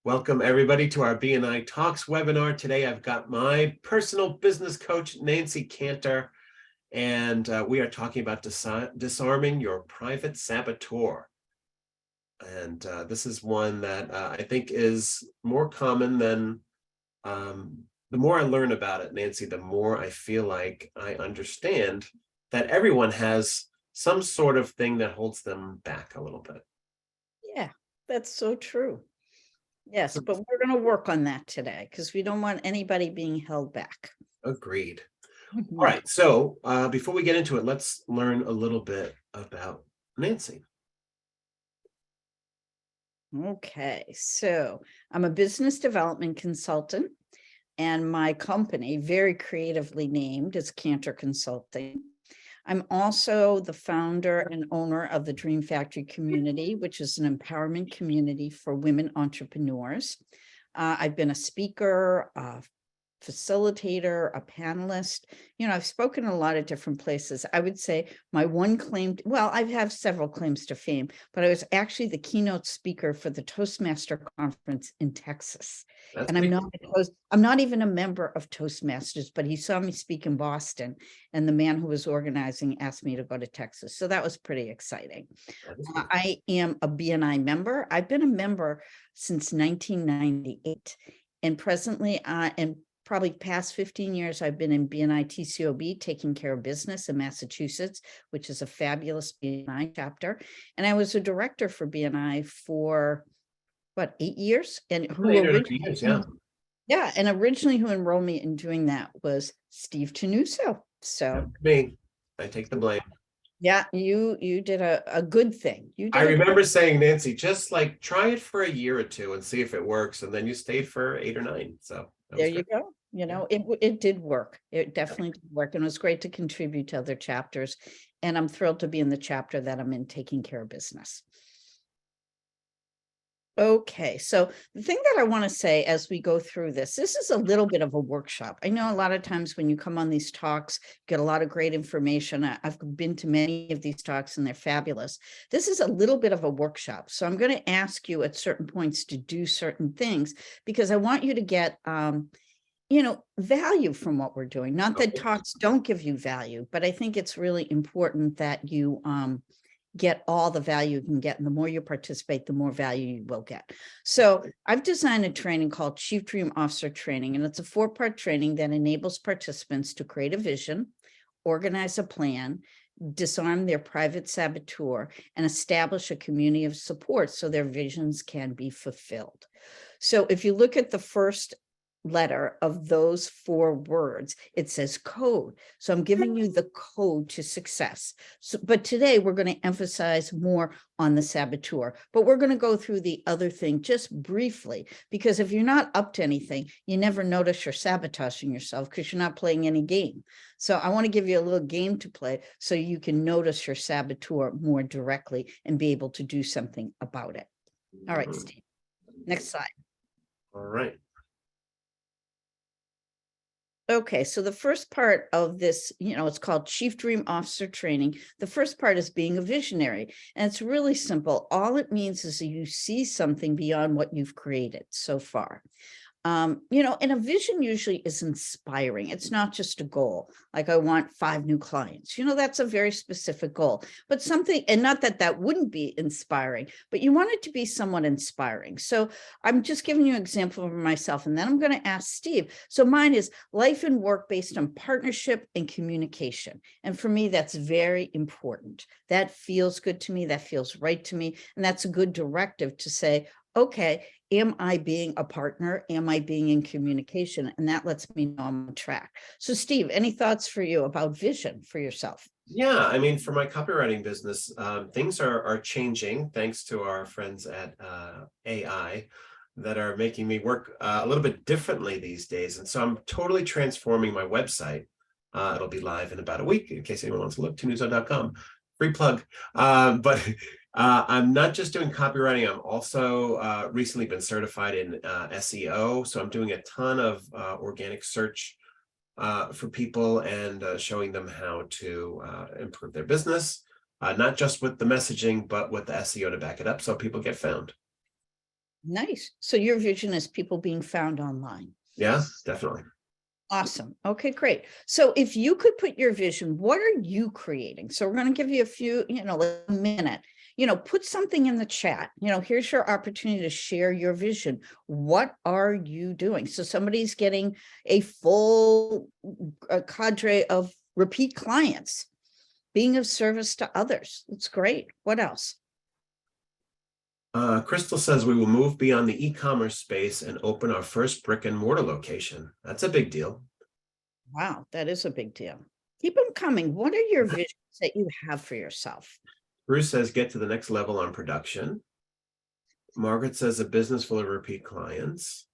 Welcome everybody to our BNI Talks webinar. Today I've got my personal business coach, Nancy Cantor, and we are talking about disarming your private saboteur. And this is one that I think is more common than, the more I learn about it, Nancy, the more I feel like I understand that everyone has some sort of thing that holds them back a little bit. Yeah, that's so true. Yes, but we're going to work on that today because we don't want anybody being held back. Agreed. All right, so before we get into it, let's learn a little bit about Nancy. Okay, so I'm a business development consultant, and my company, very creatively named, is Cantor Consulting. I'm also the founder and owner of the Dream Factory community, which is an empowerment community for women entrepreneurs. I've been a speaker, a facilitator, a panelist. I've spoken in a lot of different places. I would say my one claim, I have several claims to fame, but I was actually the keynote speaker for the Toastmaster conference in Texas. That's and I'm not even a member of Toastmasters, but he saw me speak in Boston, and the man who was organizing asked me to go to Texas. So that was pretty exciting. I am a BNI member. I've been a member since 1998. And presently, and probably past 15 years, I've been in BNI TCOB, taking care of business in Massachusetts, which is a fabulous BNI chapter. And I was a director for BNI for 8 years? And who originally, yeah, and originally who enrolled me in doing that was Steve Tenuso. So me, I take the blame. Yeah, you did a good thing. I remember saying, Nancy, just like try it for a year or two and see if it works. And then you stayed for 8 or 9. So there you go. It did work. It definitely did work. And it was great to contribute to other chapters. And I'm thrilled to be in the chapter that I'm in, taking care of business. Okay, so the thing that I want to say as we go through this is a little bit of a workshop. I know a lot of times when you come on these talks, get a lot of great information. I've been to many of these talks and they're fabulous. This is a little bit of a workshop. So I'm going to ask you at certain points to do certain things because I want you to get, value from what we're doing. Not that talks don't give you value, but I think it's really important that you, get all the value you can get. And the more you participate, the more value you will get. So I've designed a training called Chief Dream Officer Training, and it's a 4-part training that enables participants to create a vision, organize a plan, disarm their private saboteur, and establish a community of support so their visions can be fulfilled. So if you look at the first letter of those 4 words, it says code. So I'm giving you the code to success. But today we're going to emphasize more on the saboteur, but we're going to go through the other thing just briefly, because if you're not up to anything, you never notice you're sabotaging yourself because you're not playing any game. So I want to give you a little game to play so you can notice your saboteur more directly and be able to do something about it. All right, Steve, next slide. All right. Okay, so the first part of this, it's called Chief Dream Officer Training. The first part is being a visionary, and it's really simple. All it means is that you see something beyond what you've created so far. And a vision usually is inspiring. It's not just a goal. Like I want 5 new clients, that's a very specific goal, but something, and not that that wouldn't be inspiring, but you want it to be somewhat inspiring. So I'm just giving you an example of myself, and then I'm going to ask Steve. So mine is life and work based on partnership and communication. And for me, that's very important. That feels good to me. That feels right to me. And that's a good directive to say, okay, am I being a partner? Am I being in communication? And that lets me know I'm on track. So Steve, any thoughts for you about vision for yourself? Yeah, I mean, for my copywriting business, things are changing thanks to our friends at AI that are making me work a little bit differently these days. And so I'm totally transforming my website. It'll be live in about a week in case anyone wants to look, tunuso.com. Free plug. But I'm not just doing copywriting. I'm also recently been certified in SEO. So I'm doing a ton of organic search for people and showing them how to improve their business, not just with the messaging, but with the SEO to back it up so people get found. Nice. So your vision is people being found online. Yeah, definitely. Awesome. Okay, great. So if you could put your vision, what are you creating? So we're going to give you a few, like a minute, put something in the chat. Here's your opportunity to share your vision. What are you doing? So somebody's getting a full cadre of repeat clients, being of service to others. That's great. What else? Crystal says we will move beyond the e-commerce space and open our first brick and mortar location. That's a big deal. Wow, that is a big deal. Keep them coming. What are your visions that you have for yourself? Bruce says get to the next level on production. Margaret says a business full of repeat clients.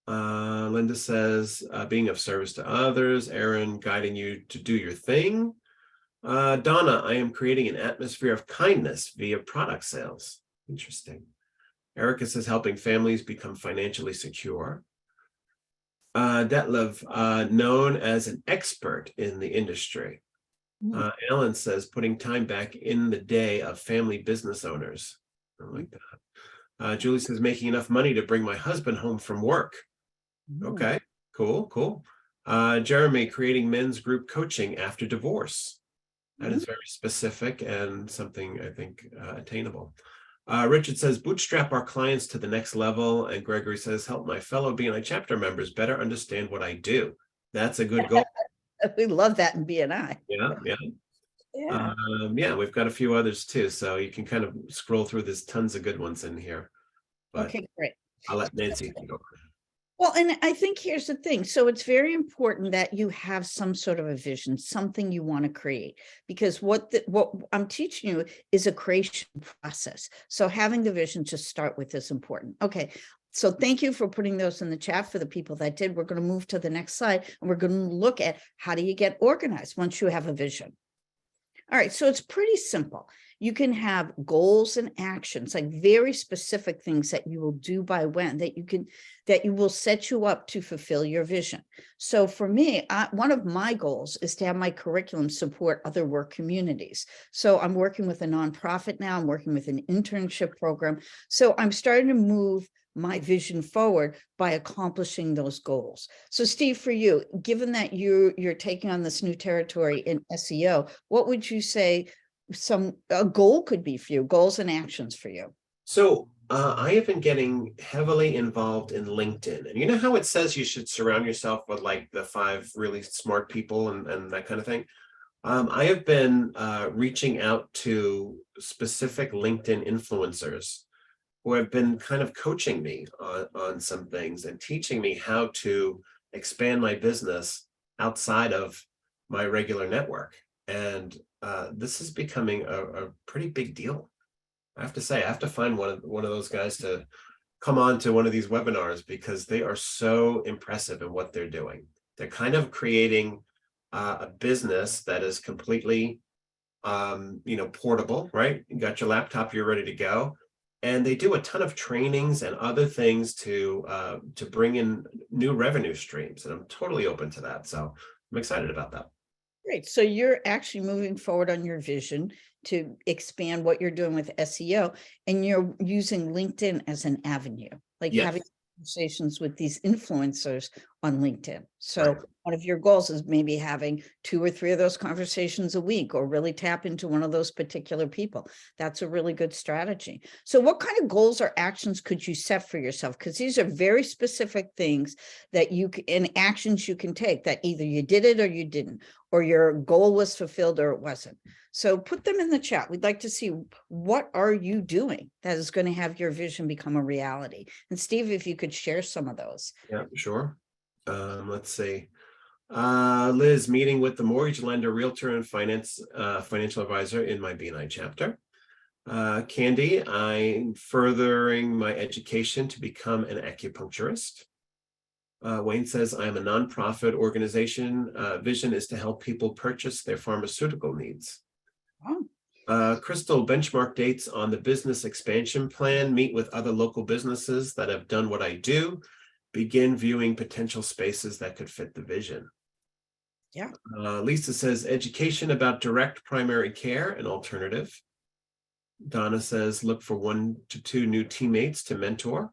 Linda says being of service to others. Aaron, guiding you to do your thing. Donna, I am creating an atmosphere of kindness via product sales. Interesting. Erica says helping families become financially secure. Detlev, known as an expert in the industry. Alan says putting time back in the day of family business owners. I like that. Julie says making enough money to bring my husband home from work. Okay, cool. Jeremy, creating men's group coaching after divorce. That is very specific and something I think attainable. Richard says bootstrap our clients to the next level. And Gregory says help my fellow BNI chapter members better understand what I do. That's a good goal. We love that in BNI. Yeah, we've got a few others too. So you can kind of scroll through. There's tons of good ones in here. But okay, great. I'll let Nancy go. Well, and I think here's the thing. So it's very important that you have some sort of a vision, something you want to create, because what I'm teaching you is a creation process. So having the vision to start with is important. Okay. So thank you for putting those in the chat for the people that did. We're going to move to the next slide and we're going to look at how do you get organized once you have a vision. All right, so it's pretty simple. You can have goals and actions, like very specific things that you will do by when, that you will set you up to fulfill your vision. So for me, one of my goals is to have my curriculum support other work communities. So I'm working with a nonprofit now, I'm working with an internship program. So I'm starting to move my vision forward by accomplishing those goals. So Steve, for you, given that you're taking on this new territory in SEO, what would you say a goal could be for you, goals and actions for you? So I have been getting heavily involved in LinkedIn. And you know how it says you should surround yourself with like the 5 really smart people and that kind of thing? I have been reaching out to specific LinkedIn influencers who have been kind of coaching me on some things and teaching me how to expand my business outside of my regular network. And this is becoming a pretty big deal. I have to say, I have to find one of those guys to come on to one of these webinars because they are so impressive in what they're doing. They're kind of creating a business that is completely, portable, right? You got your laptop, you're ready to go. And they do a ton of trainings and other things to bring in new revenue streams. And I'm totally open to that. So I'm excited about that. Great. So you're actually moving forward on your vision to expand what you're doing with SEO, and you're using LinkedIn as an avenue, like having conversations with these influencers on LinkedIn. So one of your goals is maybe having 2 or 3 of those conversations a week, or really tap into one of those particular people. That's a really good strategy. So what kind of goals or actions could you set for yourself? Because these are very specific things that and actions you can take that either you did it or you didn't, or your goal was fulfilled or it wasn't. So put them in the chat. We'd like to see, what are you doing that is going to have your vision become a reality? And Steve, if you could share some of those. Yeah, sure. Let's see. Liz, meeting with the mortgage lender, realtor, and financial advisor in my BNI chapter. Candy, I'm furthering my education to become an acupuncturist. Wayne says, I am a nonprofit organization. Vision is to help people purchase their pharmaceutical needs. Crystal, benchmark dates on the business expansion plan, meet with other local businesses that have done what I do, begin viewing potential spaces that could fit the vision. Yeah. Lisa says, education about direct primary care and alternative. Donna says, look for 1 to 2 new teammates to mentor.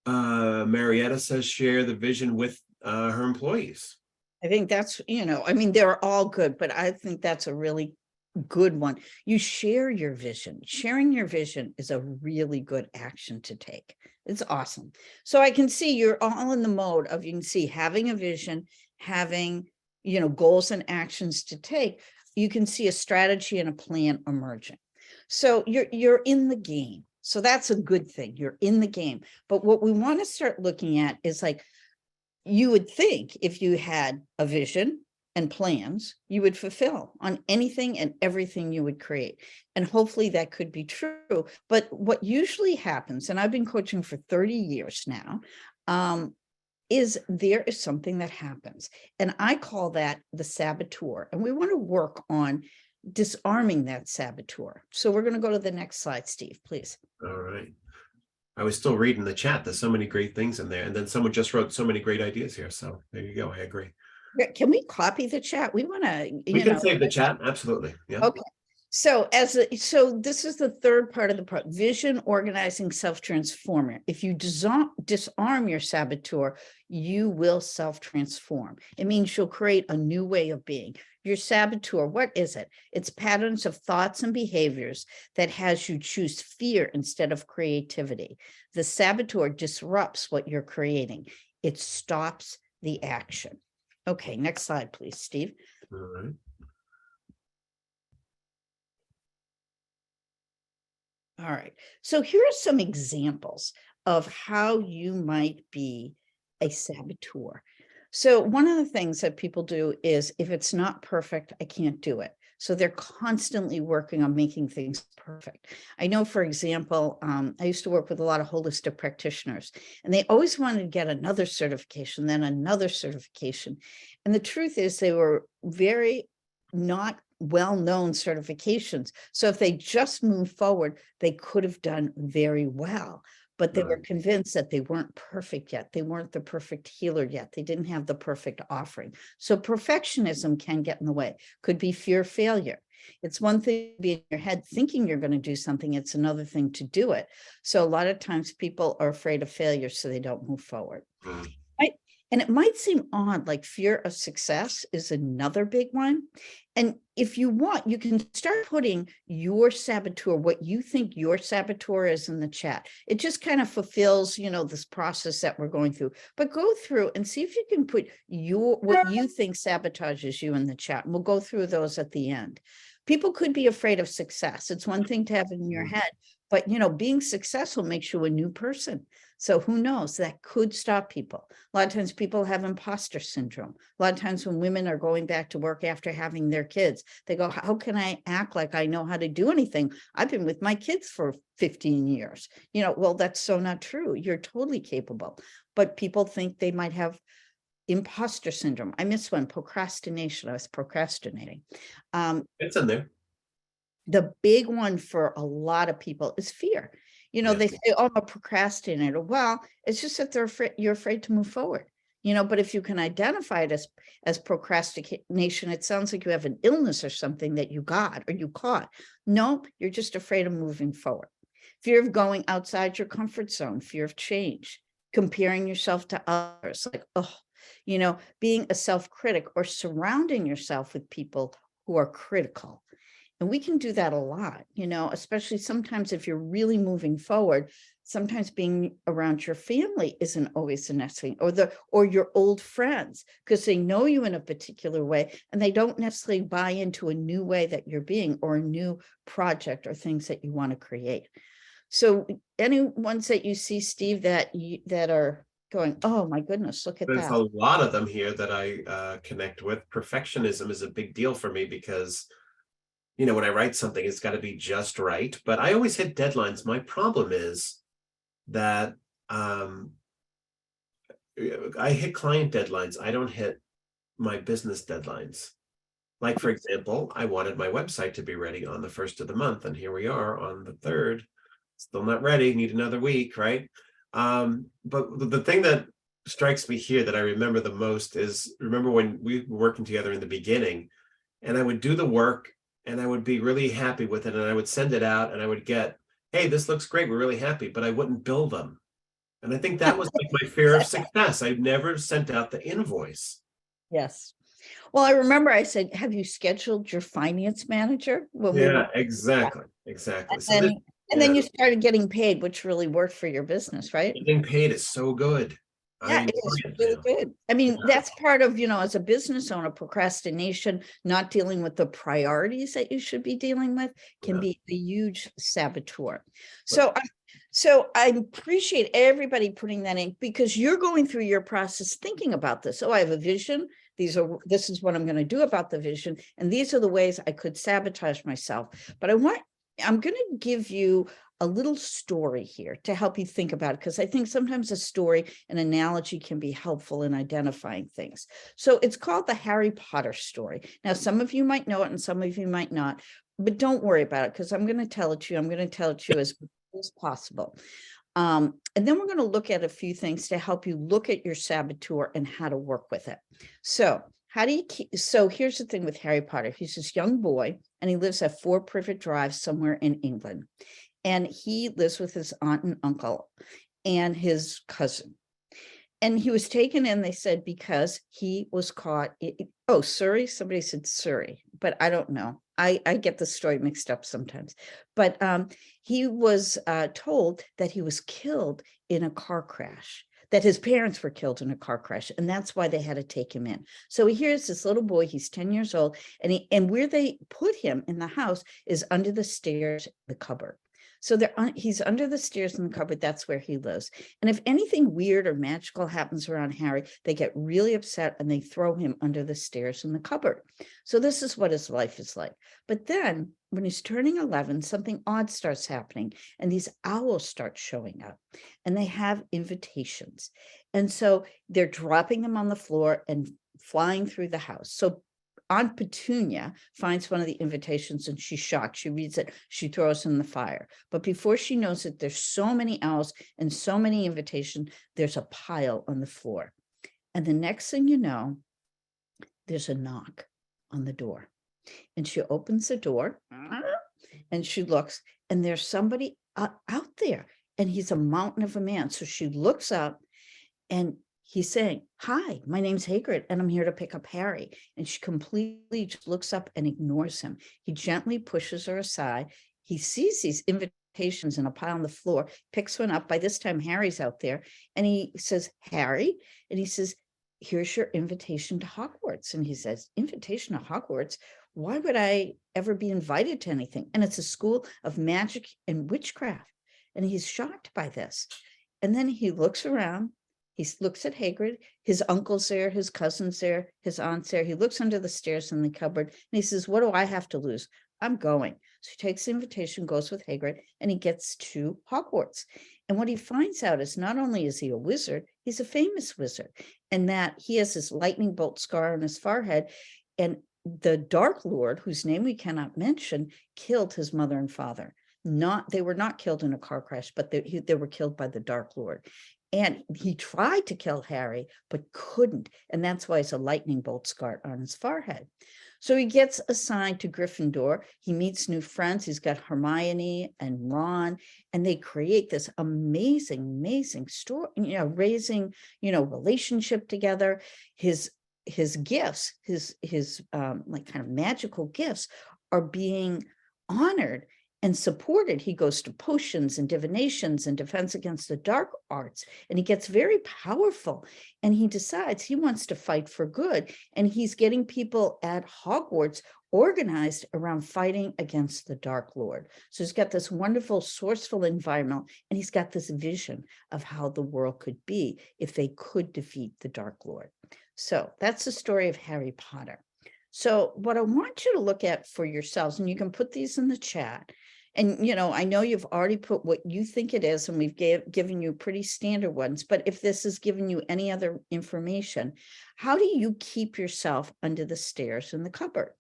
Marietta says, share the vision with her employees. I think that's, I mean, they're all good, but I think that's a really good one. You share your vision. Sharing your vision is a really good action to take. It's awesome. So I can see you're all in the mode of, you can see having a vision, having, goals and actions to take. You can see a strategy and a plan emerging. So you're in the game. So that's a good thing. You're in the game. But what we want to start looking at is like, you would think if you had a vision and plans, you would fulfill on anything and everything you would create. And hopefully that could be true. But what usually happens, and I've been coaching for 30 years now, is there is something that happens. And I call that the saboteur. And we want to work on disarming that saboteur. So we're going to go to the next slide, Steve, please. All right. I was still reading the chat. There's so many great things in there. And then someone just wrote so many great ideas here. So there you go. I agree. Can we copy the chat? We want to, We can save the chat. Absolutely. Yeah. Okay. So so this is the third part of the vision, organizing, self-transformer. If you disarm your saboteur, you will self-transform. It means you'll create a new way of being. Your saboteur, what is it? It's patterns of thoughts and behaviors that has you choose fear instead of creativity. The saboteur disrupts what you're creating. It stops the action. Okay, next slide, please, Steve. All right. All right. So here are some examples of how you might be a saboteur. So one of the things that people do is, if it's not perfect, I can't do it. So they're constantly working on making things perfect. I know, for example, I used to work with a lot of holistic practitioners, and they always wanted to get another certification, then another certification. And the truth is they were very not well-known certifications. So if they just moved forward, they could have done very well, but they were convinced that they weren't perfect yet. They weren't the perfect healer yet. They didn't have the perfect offering. So perfectionism can get in the way. Could be fear of failure. It's one thing to be in your head thinking you're going to do something. It's another thing to do it. So a lot of times people are afraid of failure, so they don't move forward. Right? And it might seem odd, like fear of success is another big one. And if you want, you can start putting your saboteur, what you think your saboteur is, in the chat. It just kind of fulfills, this process that we're going through. But go through and see if you can put what you think sabotages you in the chat. And we'll go through those at the end. People could be afraid of success. It's one thing to have it in your head, but being successful makes you a new person. So who knows, that could stop people. A lot of times people have imposter syndrome. A lot of times when women are going back to work after having their kids, they go, how can I act like I know how to do anything? I've been with my kids for 15 years. Well, that's so not true. You're totally capable. But people think they might have imposter syndrome. I missed one, procrastination. I was procrastinating. It's in there. The big one for a lot of people is fear. They say, oh, I'm a procrastinator. Well, it's just that you're afraid to move forward. But if you can identify it as procrastination, it sounds like you have an illness or something that you got or you caught. No, you're just afraid of moving forward. Fear of going outside your comfort zone, fear of change, comparing yourself to others, like, being a self-critic or surrounding yourself with people who are critical. And we can do that a lot, especially sometimes if you're really moving forward. Sometimes being around your family isn't always the next thing, or your old friends, because they know you in a particular way and they don't necessarily buy into a new way that you're being, or a new project or things that you want to create. So any ones that you see, Steve, that are going, oh my goodness, look at that. There's a lot of them here that I connect with. Perfectionism is a big deal for me because when I write something, it's got to be just right. But I always hit deadlines. My problem is that I hit client deadlines. I don't hit my business deadlines. Like, for example, I wanted my website to be ready on the 1st of the month, and here we are on the 3rd. Still not ready. Need another week, right? But the thing that strikes me here that I remember the most is, remember when we were working together in the beginning, and I would do the work, and I would be really happy with it, and I would send it out, and I would get, hey, this looks great, we're really happy, but I wouldn't bill them. And I think that was like my fear of success. I never sent out the invoice. Yes. Well, I remember I said, have you scheduled your finance manager when we were, Yeah, exactly, exactly. So this, and and yeah, then you started getting paid, which really worked for your business, right? getting paid is so good. I Yeah, enjoy it is it really now. good. I mean, Yeah, that's part of, as a business owner, procrastination, not dealing with the priorities that you should be dealing with can yeah. be a huge saboteur. But So I appreciate everybody putting that in because you're going through your process thinking about this. Oh, I have a vision. This is what I'm going to do about the vision. And these are the ways I could sabotage myself. But I'm going to give you a little story here to help you think about it, because I think sometimes a story, an analogy can be helpful in identifying things. So it's called the Harry Potter story. Now, some of you might know it and some of you might not, but don't worry about it because I'm going to tell it to you. I'm going to tell it to you as possible. And then we're going to look at a few things to help you look at your saboteur and how to work with it. So here's the thing with Harry Potter. He's this young boy and he lives at 4 Privet Drive somewhere in England. And he lives with his aunt and uncle and his cousin. And he was taken in, they said, because he was caught. Surrey. Somebody said Surrey, but I don't know. I get the story mixed up sometimes. But he was told that he was killed in a car crash, that his parents were killed in a car crash. And that's why they had to take him in. So he hears this little boy, he's 10 years old, and where they put him in the house is under the stairs, the cupboard. So he's under the stairs in the cupboard. That's where he lives. And if anything weird or magical happens around Harry, they get really upset and they throw him under the stairs in the cupboard. So this is what his life is like. But then when he's turning 11, something odd starts happening and these owls start showing up and they have invitations. And so they're dropping them on the floor and flying through the house. So Aunt Petunia finds one of the invitations and she's shocked. She reads it, she throws it in the fire. But before she knows it, there's so many owls and so many invitations, there's a pile on the floor. And the next thing you know, there's a knock on the door. And she opens the door and she looks, and there's somebody out there. And he's a mountain of a man. So she looks up and he's saying, hi, my name's Hagrid, and I'm here to pick up Harry. And she completely just looks up and ignores him. He gently pushes her aside. He sees these invitations in a pile on the floor, picks one up. By this time, Harry's out there. And he says, Harry, and he says, here's your invitation to Hogwarts. And he says, invitation to Hogwarts? Why would I ever be invited to anything? And it's a school of magic and witchcraft. And he's shocked by this. And then he looks around. He looks at Hagrid, his uncle's there, his cousin's there, his aunt's there. He looks under the stairs in the cupboard and he says, what do I have to lose? I'm going. So he takes the invitation, goes with Hagrid, and he gets to Hogwarts. And what he finds out is not only is he a wizard, he's a famous wizard, and that he has this lightning bolt scar on his forehead. And the Dark Lord, whose name we cannot mention, killed his mother and father. They were not killed in a car crash, but they were killed by the Dark Lord. And he tried to kill Harry, but couldn't. And that's why it's a lightning bolt scar on his forehead. So he gets assigned to Gryffindor. He meets new friends. He's got Hermione and Ron, and they create this amazing, amazing story, raising, relationship together. His gifts, his like kind of magical gifts are being honored and supported. He goes to potions and divinations and defense against the dark arts, and he gets very powerful, and he decides he wants to fight for good, and he's getting people at Hogwarts organized around fighting against the Dark Lord. So he's got this wonderful, sourceful environment, and he's got this vision of how the world could be if they could defeat the Dark Lord. So that's the story of Harry Potter. So what I want you to look at for yourselves, and you can put these in the chat, and, I know you've already put what you think it is, and we've given you pretty standard ones, but if this has given you any other information, how do you keep yourself under the stairs in the cupboard?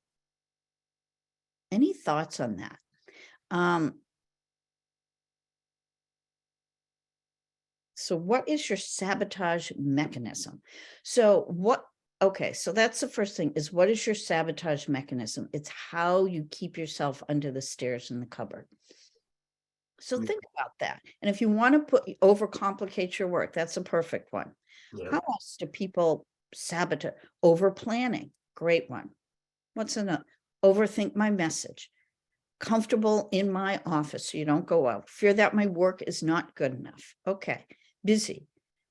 Any thoughts on that? So what is your sabotage mechanism? So Okay, so that's the first thing is what is your sabotage mechanism? It's how you keep yourself under the stairs in the cupboard. So Mm, think about that. And if you want to overcomplicate your work, that's a perfect one. yeah. How else do people sabotage? Over planning, great one. What's another? Overthink my message. Comfortable in my office so you don't go out. Fear that my work is not good enough. Okay. Busy.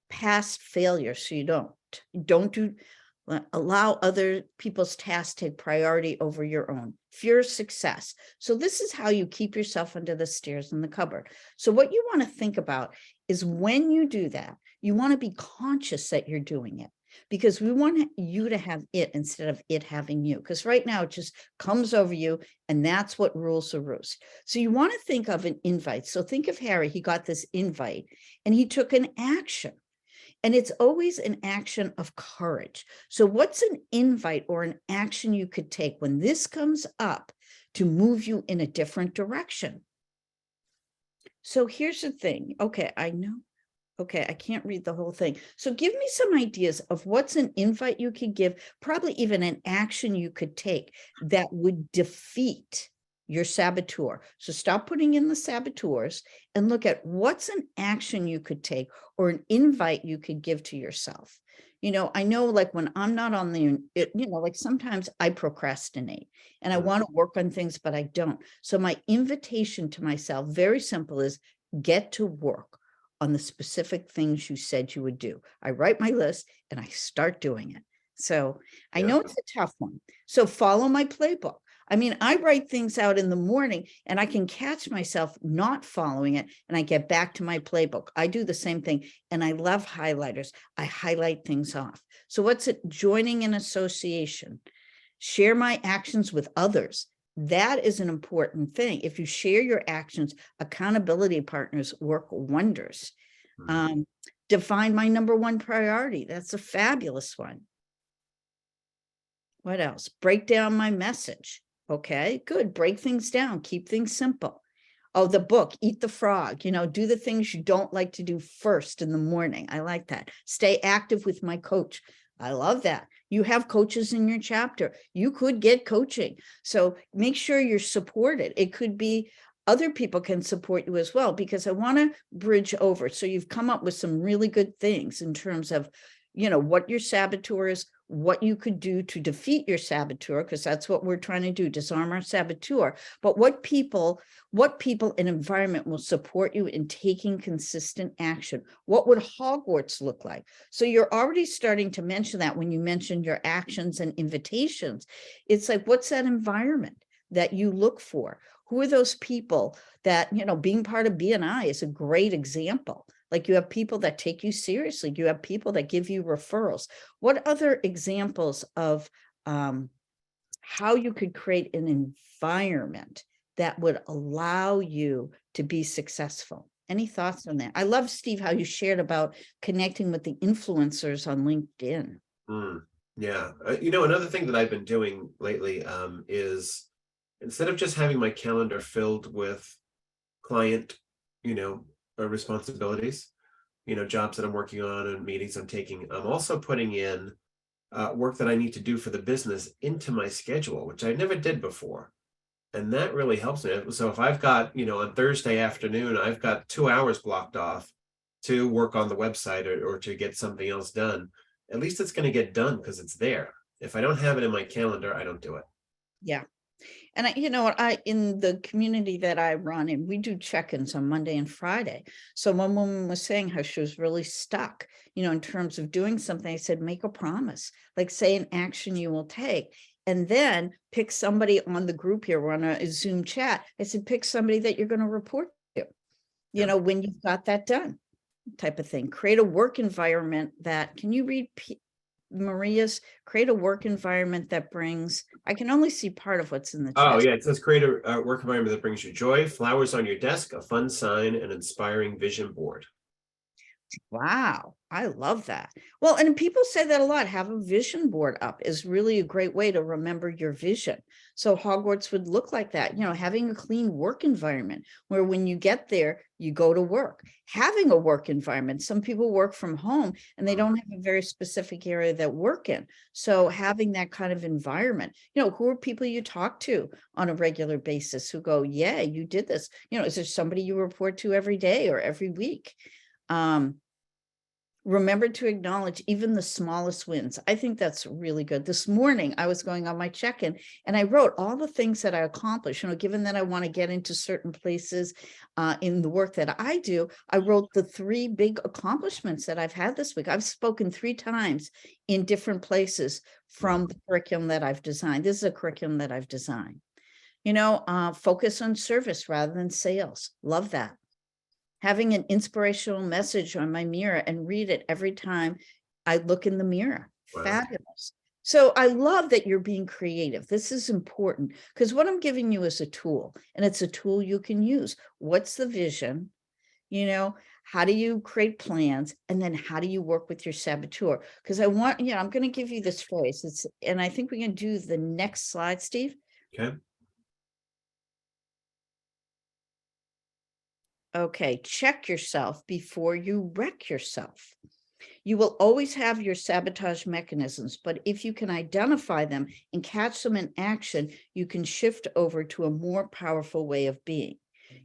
Past failure so you don't do allow other people's tasks take priority over your own. Fear of success. So this is how you keep yourself under the stairs in the cupboard. So what you want to think about is when you do that, you want to be conscious that you're doing it, because we want you to have it instead of it having you. Because right now it just comes over you, and that's what rules the roost. So you want to think of an invite. So think of Harry. He got this invite and he took an action. And it's always an action of courage. So what's an invite or an action you could take when this comes up to move you in a different direction? So here's the thing. Okay, I know. Okay, I can't read the whole thing. So give me some ideas of what's an invite you could give, probably even an action you could take that would defeat your saboteur. So stop putting in the saboteurs and look at what's an action you could take or an invite you could give to yourself. I know like when I'm not on like sometimes I procrastinate and I Mm, want to work on things, but I don't. So my invitation to myself, very simple, is get to work on the specific things you said you would do. I write my list and I start doing it. So I yeah. know it's a tough one. So follow my playbook. I mean, I write things out in the morning and I can catch myself not following it and I get back to my playbook. I do the same thing and I love highlighters. I highlight things off. So what's it? Joining an association. Share my actions with others. That is an important thing. If you share your actions, accountability partners work wonders. Mm, Define my number one priority. That's a fabulous one. What else? Break down my message. Okay, good. Break things down. Keep things simple. Oh, the book, Eat the Frog, do the things you don't like to do first in the morning. I like that. Stay active with my coach. I love that. You have coaches in your chapter. You could get coaching. So make sure you're supported. It could be other people can support you as well, because I want to bridge over. So you've come up with some really good things in terms of, what your saboteur is, what you could do to defeat your saboteur, because that's what we're trying to do, disarm our saboteur. But what people and environment will support you in taking consistent action? What would Hogwarts look like? So you're already starting to mention that when you mentioned your actions and invitations. It's like, what's that environment that you look for? Who are those people that, being part of BNI is a great example. Like you have people that take you seriously. You have people that give you referrals. What other examples of how you could create an environment that would allow you to be successful? Any thoughts on that? I love, Steve, how you shared about connecting with the influencers on LinkedIn. mm, yeah. Another thing that I've been doing lately is instead of just having my calendar filled with client, responsibilities, jobs that I'm working on and meetings I'm taking, I'm also putting in work that I need to do for the business into my schedule, which I never did before. And that really helps me. So if I've got, on Thursday afternoon, I've got 2 hours blocked off to work on the website or to get something else done, at least it's going to get done because it's there. If I don't have it in my calendar, I don't do it. Yeah. And in the community that I run, and we do check-ins on Monday and Friday. So one woman was saying how she was really stuck, in terms of doing something. I said, make a promise, like say an action you will take, and then pick somebody on the group here. We're on a Zoom chat. I said, pick somebody that you're going to report to, Yeah. when you've got that done, type of thing. Create a work environment that, can you read Maria's? Create a work environment that brings, I can only see part of what's in the Oh chat. yeah, it says create a work environment that brings you joy, flowers on your desk, a fun sign, an inspiring vision board. Wow, I love that. Well, and people say that a lot. Have a vision board up is really a great way to remember your vision. So Hogwarts would look like that, having a clean work environment where when you get there, you go to work. Having a work environment. Some people work from home and they don't have a very specific area that work in. So having that kind of environment, who are people you talk to on a regular basis who go, yeah, you did this. Is there somebody you report to every day or every week? Remember to acknowledge even the smallest wins. I think that's really good. This morning, I was going on my check-in and I wrote all the things that I accomplished, given that I want to get into certain places in the work that I do, I wrote the 3 big accomplishments that I've had this week. I've spoken 3 times in different places from the curriculum that I've designed. This is a curriculum that I've designed. Focus on service rather than sales. Love that. Having an inspirational message on my mirror and read it every time I look in the mirror. Wow. Fabulous. So I love that you're being creative. This is important because what I'm giving you is a tool, and it's a tool you can use. What's the vision? How do you create plans? And then how do you work with your saboteur? Because I'm going to give you this phrase. And I think we can do the next slide, Steve. Okay. Okay, check yourself before you wreck yourself. You will always have your sabotage mechanisms, but if you can identify them and catch them in action, you can shift over to a more powerful way of being.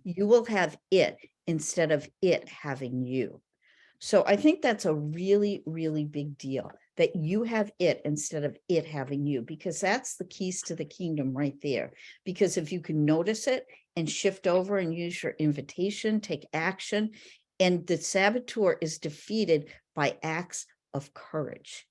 You will have it instead of it having you. So I think that's a really, really big deal, that you have it instead of it having you, because that's the keys to the kingdom right there. Because if you can notice it and shift over and use your invitation, take action, and the saboteur is defeated by acts of courage.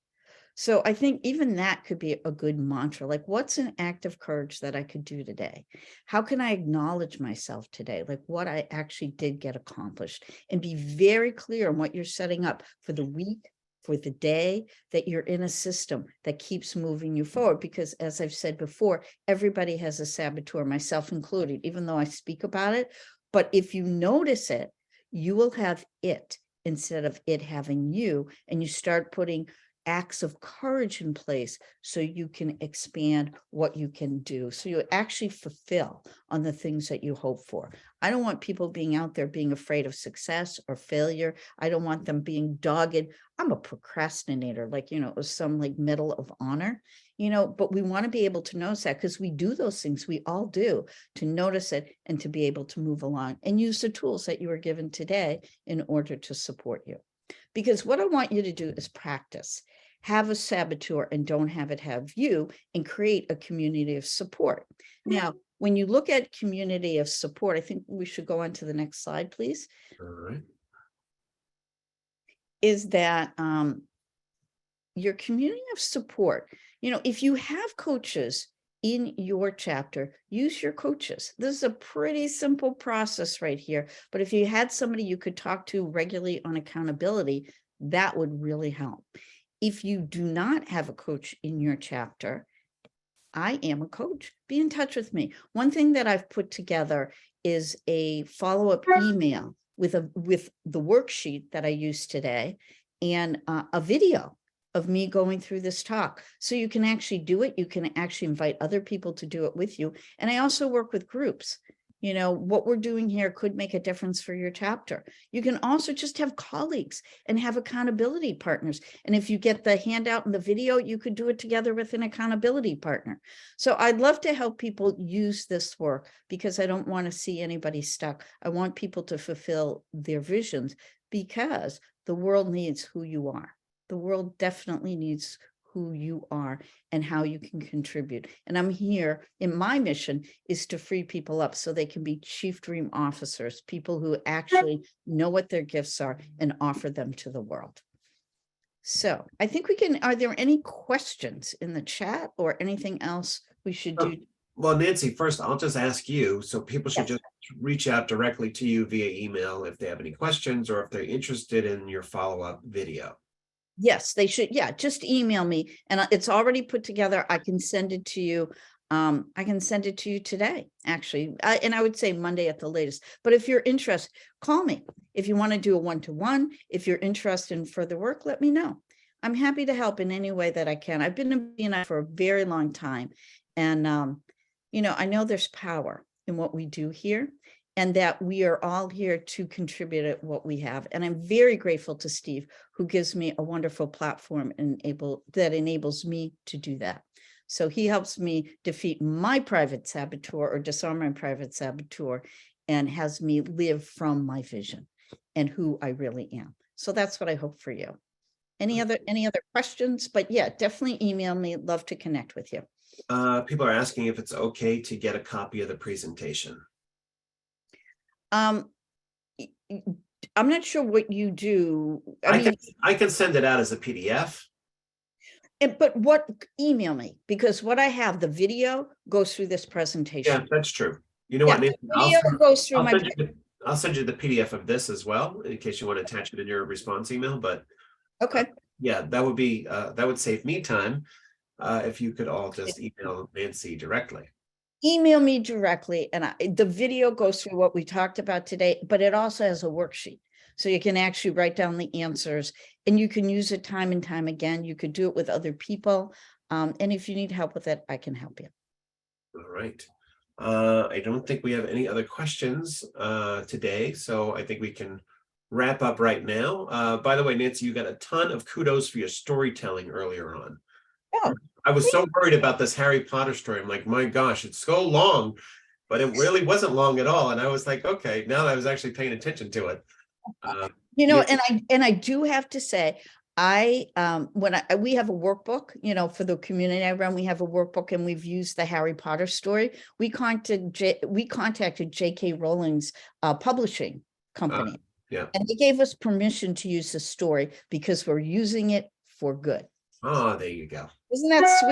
So I think even that could be a good mantra. Like, what's an act of courage that I could do today? How can I acknowledge myself today? Like what I actually did get accomplished, and be very clear on what you're setting up for the week, for the day, that you're in a system that keeps moving you forward. Because as I've said before, everybody has a saboteur, myself included, even though I speak about it. But if you notice it, you will have it instead of it having you. And you start putting acts of courage in place so you can expand what you can do. So you actually fulfill on the things that you hope for. I don't want people being out there being afraid of success or failure. I don't want them being dogged. I'm a procrastinator, it was some Medal of Honor, but we want to be able to notice that, because we do those things. We all do, to notice it and to be able to move along and use the tools that you were given today in order to support you. Because what I want you to do is practice. Have a saboteur and don't have it have you, and create a community of support. Now, when you look at community of support, I think we should go on to the next slide, please. All right. Is that your community of support, if you have coaches in your chapter, use your coaches. This is a pretty simple process right here. But if you had somebody you could talk to regularly on accountability, that would really help. If you do not have a coach in your chapter, I am a coach. Be in touch with me. One thing that I've put together is a follow-up email with the worksheet that I used today, and a video of me going through this talk. So you can actually do it. You can actually invite other people to do it with you. And I also work with groups. What we're doing here could make a difference for your chapter. You can also just have colleagues and have accountability partners. And if you get the handout and the video, you could do it together with an accountability partner. So I'd love to help people use this work, because I don't want to see anybody stuck. I want people to fulfill their visions, because the world needs who you are. The world definitely needs who you are and how you can contribute. And I'm here, in my mission is to free people up so they can be chief dream officers, people who actually know what their gifts are and offer them to the world. So I think are there any questions in the chat or anything else we should do? Well, Nancy, first, I'll just ask you, so people should just reach out directly to you via email if they have any questions, or if they're interested in your follow-up video. Yes, they should. Yeah, just email me, and it's already put together. I can send it to you. I can send it to you today, actually. And I would say Monday at the latest. But if you're interested, call me. If you want to do a one-to-one, if you're interested in further work, let me know. I'm happy to help in any way that I can. I've been in BNI for a very long time. And, I know there's power in what we do here, and that we are all here to contribute at what we have. And I'm very grateful to Steve, who gives me a wonderful platform that enables me to do that. So he helps me defeat my private saboteur, or disarm my private saboteur, and has me live from my vision and who I really am. So that's what I hope for you. Any other questions? But yeah, definitely email me. Love to connect with you. People are asking if it's okay to get a copy of the presentation. I'm not sure what you do. I can send it out as a PDF. But email me, because what I have, the video goes through this presentation. Yeah, that's true. You know what, Nancy? I'll send you the PDF of this as well, in case you want to attach it in your response email. But okay, yeah, that would save me time if you could all just email Nancy directly. Email me directly, and the video goes through what we talked about today, but it also has a worksheet. So you can actually write down the answers, and you can use it time and time again. You could do it with other people. And if you need help with it, I can help you. All right. I don't think we have any other questions today, so I think we can wrap up right now. By the way, Nancy, you got a ton of kudos for your storytelling earlier on. Oh, I was so worried about this Harry Potter story. I'm like, my gosh, it's so long, but it really wasn't long at all. And I was like, okay, now that I was actually paying attention to it. And I do have to say, we have a workbook, for the community I run, we have a workbook, and we've used the Harry Potter story. We contacted J.K. Rowling's publishing company. Yeah. And they gave us permission to use the story because we're using it for good. Oh, there you go. Isn't that sweet?